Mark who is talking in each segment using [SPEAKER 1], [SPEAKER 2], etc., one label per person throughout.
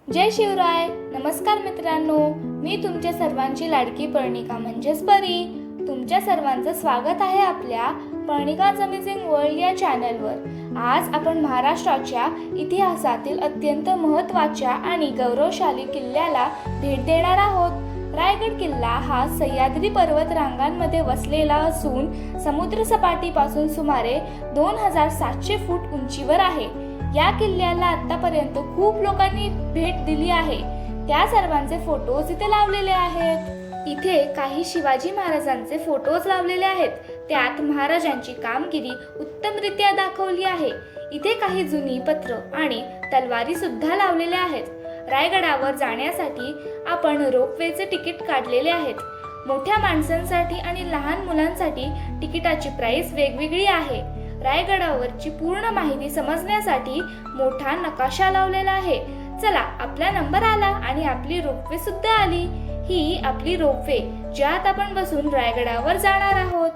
[SPEAKER 1] जय शिवराय. नमस्कार मित्रांनो, मी तुमच्या सर्वांची लाडकी पर्णिका म्हणजेच परी. तुमच्या सर्वांचं स्वागत आहे आपल्या पर्णिकाज अमेझिंग वर्ल्ड या चॅनलवर. आज आपण महाराष्ट्राच्या इतिहासातील अत्यंत महत्त्वाच्या आणि गौरवशाली किल्ल्याला भेट देणार आहोत. रायगड किल्ला हा सह्याद्री पर्वत रांगांमध्ये वसलेला असून समुद्र सपाटीपासून सुमारे 2700 फूट उंचीवर आहे. या किल्ल्याला आतापर्यंत खूप लोकांनी भेट दिली आहे. त्या सर्वांचे फोटोज इथे लावलेले आहेत. इथे काही शिवाजी महाराजांचे फोटोज लावलेले आहेत. त्यात महाराजांची कामगिरी उत्तमरित्या दाखवली आहे. इथे काही जुनी पत्र आणि तलवारी सुद्धा लावलेल्या आहेत. रायगडावर जाण्यासाठी आपण रोपवेचे तिकीट काढलेले आहेत. मोठ्या माणसांसाठी आणि लहान मुलांसाठी तिकिटाची प्राइस वेगवेगळी आहे. रायगडावरची पूर्ण माहिती समजण्यासाठी मोठा नकाशा लावलेला आहे. चला, आपला नंबर आला आणि आपली रोपवे सुद्धा आली. ही आपली रोपवे, ज्यात आपण बसून रायगडावर जाणार आहोत.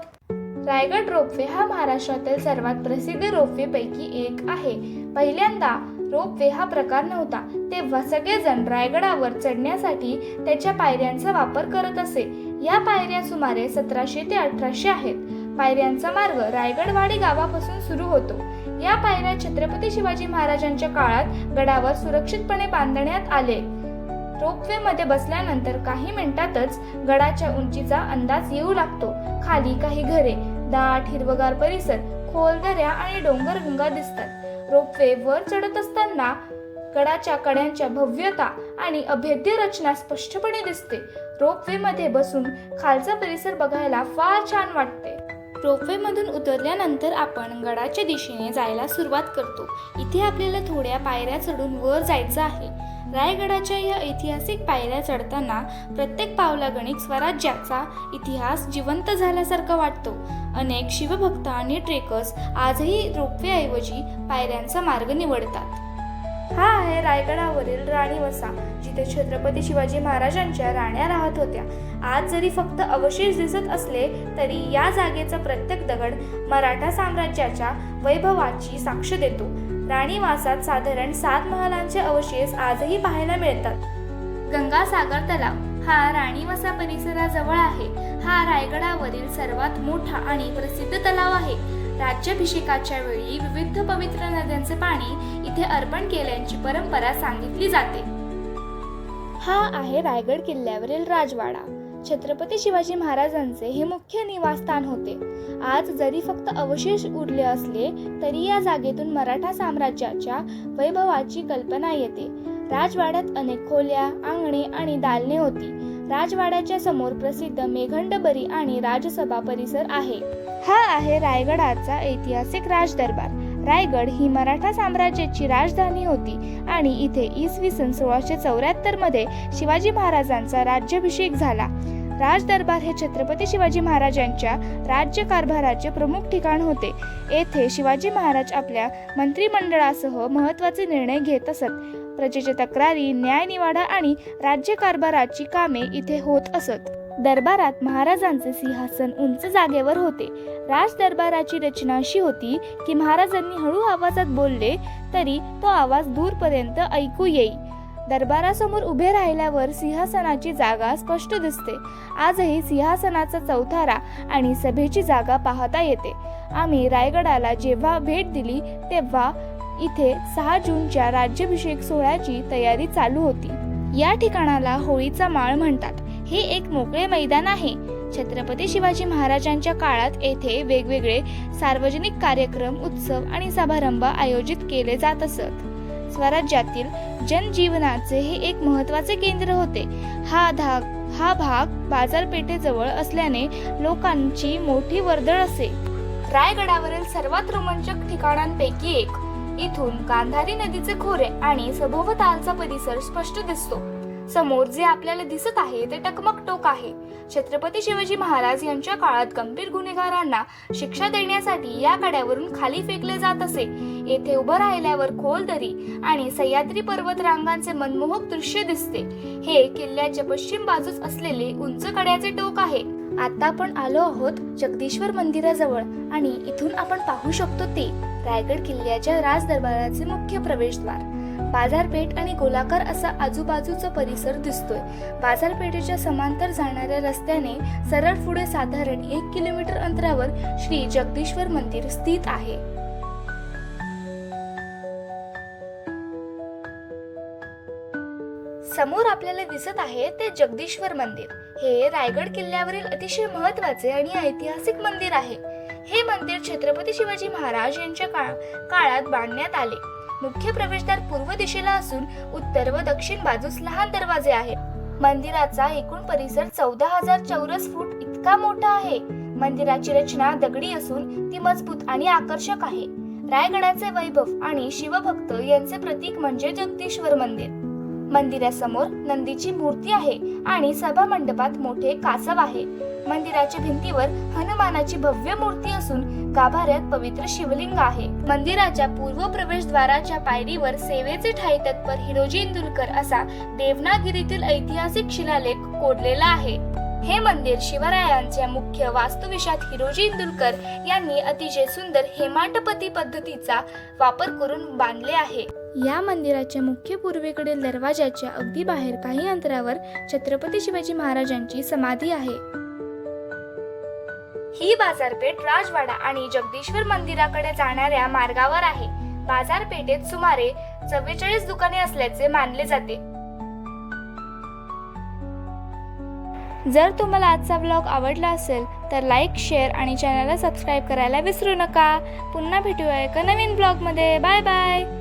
[SPEAKER 1] रायगड रोपवे हा महाराष्ट्रातील सर्वात प्रसिद्ध रोपवे पैकी एक आहे. पहिल्यांदा रोपवे हा प्रकार नव्हता, तेव्हा सगळेजण रायगडावर चढण्यासाठी त्याच्या पायऱ्यांचा वापर करत असे. या पायऱ्या सुमारे 1700 ते 1800 आहेत. पायऱ्यांचा मार्ग रायगडवाडी गावापासून सुरू होतो. या पायऱ्या छत्रपती शिवाजी महाराजांच्या काळात गडावर सुरक्षितपणे बांधण्यात आले. रोपवे मध्ये बसल्यानंतर काही मिनिटातच गडाच्या उंचीचा अंदाज येऊ लागतो. खाली काही घरे, दाट हिरवगार परिसर, खोल दऱ्या आणि डोंगरगंगा दिसतात. रोपवे वर चढत असताना गडाच्या कड्यांच्या भव्यता आणि अभेद्य रचना स्पष्टपणे दिसते. रोपवे मध्ये बसून खालचा परिसर बघायला फार छान वाटते. रोपवे मधून उतरल्यानंतर आपण गडाच्या दिशेने जायला सुरुवात करतो. इथे आपल्याला थोड्या पायऱ्या चढून वर जायचं आहे. रायगडाच्या या ऐतिहासिक पायऱ्या चढताना प्रत्येक पावलागणिक स्वराज्याचा इतिहास जिवंत झाल्यासारखं वाटतो. अनेक शिवभक्त आणि ट्रेकर्स आजही रोपवेऐवजी पायऱ्यांचा मार्ग निवडतात. हा आहे रायगडावरील राणीवसा, जिथे छत्रपती शिवाजी महाराजांच्या राण्या राहत होत्या. आज जरी फक्त अवशेष दिसत असले तरी या जागेचा प्रत्येक दगड मराठा साम्राज्याच्या वैभवाची साक्ष देतो. राणीवासात साधारण 7 महालांचे अवशेष आजही पाहायला मिळतात. गंगासागर तलाव हा राणीवसा परिसराजवळ आहे. हा रायगडावरील सर्वात मोठा आणि प्रसिद्ध तलाव आहे. राज्याभिषेकाच्या वेळी विविध पवित्र नद्यांचे पाणी इथे अर्पण केल्याची परंपरा सांगितली जाते. हा आहे रायगड किल्ल्यावरील राजवाडा. छत्रपती शिवाजी महाराजांचे हे मुख्य निवासस्थान होते. आज जरी फक्त अवशेष उरले असले तरी या जागेतून मराठा साम्राज्याच्या वैभवाची कल्पना येते. राजवाड्यात अनेक खोल्या, अंगणे आणि दालने होती. राजवाड्याच्या समोर प्रसिद्ध मेघंडबरी आणि राजसभा परिसर आहे. हा आहे रायगडाचा ऐतिहासिक राजदरबार. रायगड ही मराठा साम्राज्याची राजधानी होती आणि इथे इसवी सन 1674 मध्ये शिवाजी महाराजांचा राज्याभिषेक झाला. राजदरबार हे छत्रपती शिवाजी महाराजांच्या राज्यकारभाराचे प्रमुख ठिकाण होते. येथे शिवाजी महाराज आपल्या मंत्रिमंडळासह महत्त्वाचे निर्णय घेत असत. प्रजेच्या तक्रारी, न्यायनिवाडा आणि राज्यकारभाराची कामे इथे होत असत. दरबारात महाराजांचे सिंहासन उंच जागेवर होते. राजदरबाराची रचना अशी होती की महाराजांनी हळू आवाजात बोलले तरी तो आवाज दूरपर्यंत ऐकू येई. दरबारासमोर उभे राहिल्यावर सिंहासनाची जागा स्पष्ट दिसते. आजही सिंहासनाचा चौथारा आणि सभेची जागा पाहता येते. आम्ही रायगडाला जेव्हा भेट दिली तेव्हा इथे 6 जूनच्या राज्याभिषेक सोहळ्याची तयारी चालू होती. या ठिकाणाला होळीचा माळ म्हणतात. हे एक मोकळे मैदान आहे. छत्रपती शिवाजी महाराजांच्या काळात येथे वेगवेगळे सार्वजनिक कार्यक्रम, उत्सव आणि समारंभ आयोजित केले जात असत. स्वराज्यातील जनजीवनाचे हे एक महत्त्वाचे केंद्र होते. हा भाग बाजारपेठेजवळ असल्याने लोकांची मोठी वर्दळ असे. रायगडावरील सर्वात रोमांचक ठिकाणांपैकी एक. इथून गांधारी नदीचे खोरे आणि सभोवतालचा परिसर स्पष्ट दिसतो. समोर जे आपल्याला दिसत आहे ते टकमक टोक आहे. छत्रपती शिवाजी महाराज यांच्या काळात गंभीर गुन्हेगारांना शिक्षा देण्यासाठी या कड्यावरून खाली फेकले जात असे. येथे उभं राहिल्यावर खोल दरी आणि सह्याद्री पर्वत रांगांचे मनमोहक दृश्य दिसते. हे किल्ल्याच्या पश्चिम बाजूस असलेले उंच कड्याचे टोक आहे. आता आपण आलो आहोत जगदीश्वर मंदिराजवळ आणि इथून आपण पाहू शकतो ते रायगड किल्ल्याच्या राजदरबाराचे मुख्य प्रवेशद्वार. बाजारपेठ आणि गोलाकार असा आजूबाजूचा परिसर दिसतोय. बाजारपेठेच्या समांतर जाणाऱ्या रस्त्याने सरळ पुढे साधारण 1 किलोमीटर अंतरावर श्री जगदीश्वर मंदिर स्थित आहे. समोर आपल्याला दिसत आहे ते जगदीश्वर मंदिर. हे रायगड किल्ल्यावरील अतिशय महत्त्वाचे आणि ऐतिहासिक मंदिर आहे. हे मंदिर छत्रपती शिवाजी महाराज यांच्या काळात बांधण्यात आले. मुख्य प्रवेशद्वार पूर्व दिशेला असून उत्तर व दक्षिण बाजूस लहान दरवाजे आहेत. मंदिराचा एकूण परिसर 14,000 चौरस फूट इतका मोठा आहे. मंदिराची रचना दगडी असून ती मजबूत आणि आकर्षक आहे. रायगडाचे वैभव आणि शिवभक्त यांचे प्रतीक म्हणजे जगदीश्वर मंदिर. मंदिरासमोर नंदीची मूर्ती आहे आणि सभा मंडपात मोठे कासव आहे. मंदिराच्या भिंतीवर हनुमानाची भव्य मूर्ती असून गाभाऱ्यात पवित्र शिवलिंग आहे. मंदिराच्या पूर्व प्रवेशद्वाराच्या पायरीवर सेवेचे ठाई तत्पर हिरोजी इंदुलकर असा देवनागिरीतील ऐतिहासिक शिलालेख कोरलेला आहे. हे मंदिर शिवरायांच्या मुख्य वास्तुविशात हिरोजी इंदुलकर यांनी अतिशय सुंदर हेमांडपती पद्धतीचा वापर करून बांधले आहे. या मंदिराच्या मुख्य पूर्वेकडील दरवाजाच्या अगदी बाहेर काही अंतरावर छत्रपती शिवाजी महाराजांची समाधी आहे. ही बाजारपेठ राजवाडा आणि जगदीश्वर मंदिराकडे जाणाऱ्या मार्गावर आहे. बाजारपेठेत सुमारे 44 दुकाने असल्याचे मानले जाते. जर तुम्हाला आजचा व्लॉग आवडला असेल तर लाईक, शेअर आणि चॅनलला सबस्क्राईब करायला विसरू नका. पुन्हा भेटूया एका नवीन व्लॉगमध्ये. Bye bye.